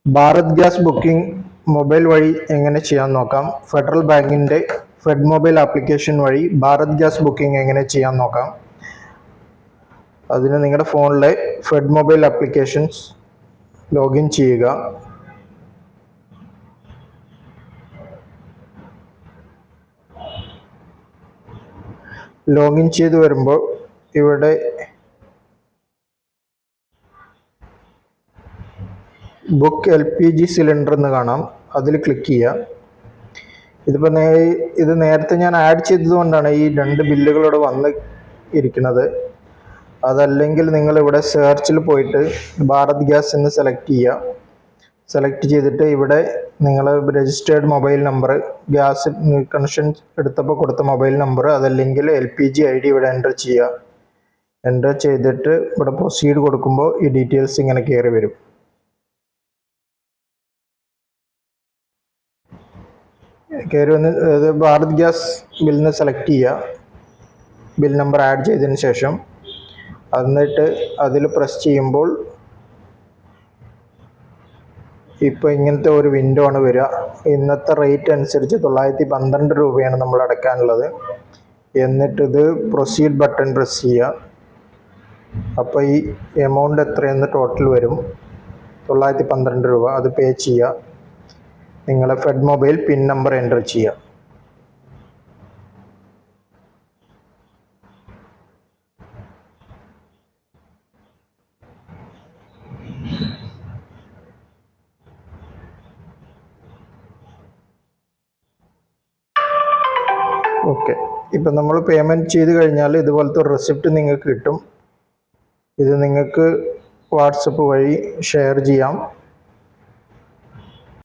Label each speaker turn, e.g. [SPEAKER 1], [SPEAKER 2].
[SPEAKER 1] Bharat gas booking mobile വഴി എങ്ങനെ ചെയ്യാൻ നോക്കാം. ഫെഡറൽ ബാങ്കിൻ്റെ ഫെഡ് മൊബൈൽ ആപ്ലിക്കേഷൻ വഴി ഭാരത് ഗ്യാസ് ബുക്കിംഗ് എങ്ങനെ ചെയ്യാൻ നോക്കാം. അതിന് നിങ്ങളുടെ ഫോണിലെ ഫെഡ് മൊബൈൽ ആപ്ലിക്കേഷൻസ് ലോഗിൻ ചെയ്യുക. ലോഗിൻ ചെയ്ത് വരുമ്പോൾ ഇവിടെ ബുക്ക് LPG സിലിണ്ടർ എന്ന് കാണാം. അതിൽ ക്ലിക്ക് ചെയ്യുക. ഇതിപ്പോൾ ഇത് നേരത്തെ ഞാൻ ആഡ് ചെയ്തതുകൊണ്ടാണ് ഈ 2 ബില്ലുകളോട് വന്ന് ഇരിക്കുന്നത്. അതല്ലെങ്കിൽ നിങ്ങളിവിടെ സെർച്ചിൽ പോയിട്ട് ഭാരത് ഗ്യാസ് എന്ന് സെലക്ട് ചെയ്യുക. സെലക്ട് ചെയ്തിട്ട് ഇവിടെ നിങ്ങൾ registered mobile number, gas connection എടുത്തപ്പോൾ കൊടുത്ത മൊബൈൽ നമ്പർ, അതല്ലെങ്കിൽ LPG ID ഇവിടെ എൻ്റർ ചെയ്യുക. എൻ്റർ ചെയ്തിട്ട് ഇവിടെ പ്രൊസീഡ് കൊടുക്കുമ്പോൾ ഈ ഡീറ്റെയിൽസ് ഇങ്ങനെ കയറി വരും. കയറി വന്ന് ഭാരത് ഗ്യാസ് ബില്ലിന് സെലക്ട് ചെയ്യുക. ബിൽ നമ്പർ ആഡ് ചെയ്തതിന് ശേഷം എന്നിട്ട് അതിൽ പ്രസ് ചെയ്യുമ്പോൾ ഇപ്പോൾ ഇങ്ങനത്തെ ഒരു വിൻഡോ ആണ് വരിക. ഇന്നത്തെ റേറ്റ് അനുസരിച്ച് 912 രൂപയാണ് നമ്മൾ അടയ്ക്കാനുള്ളത്. എന്നിട്ടിത് പ്രൊസീഡ് ബട്ടൺ പ്രസ് ചെയ്യുക. അപ്പോൾ ഈ എമൗണ്ട് എത്രയെന്ന് ടോട്ടൽ വരും, 912 രൂപ. അത് പേ ചെയ്യുക. നിങ്ങളെ fed mobile pin number enter ചെയ്യുക. ഓക്കെ, ഇപ്പം നമ്മൾ പേയ്മെൻറ്റ് ചെയ്ത് കഴിഞ്ഞാൽ ഇതുപോലത്തെ ഒരു റെസിപ്റ്റ് നിങ്ങൾക്ക് കിട്ടും. ഇത് നിങ്ങൾക്ക് വാട്സപ്പ് വഴി ഷെയർ ചെയ്യാം.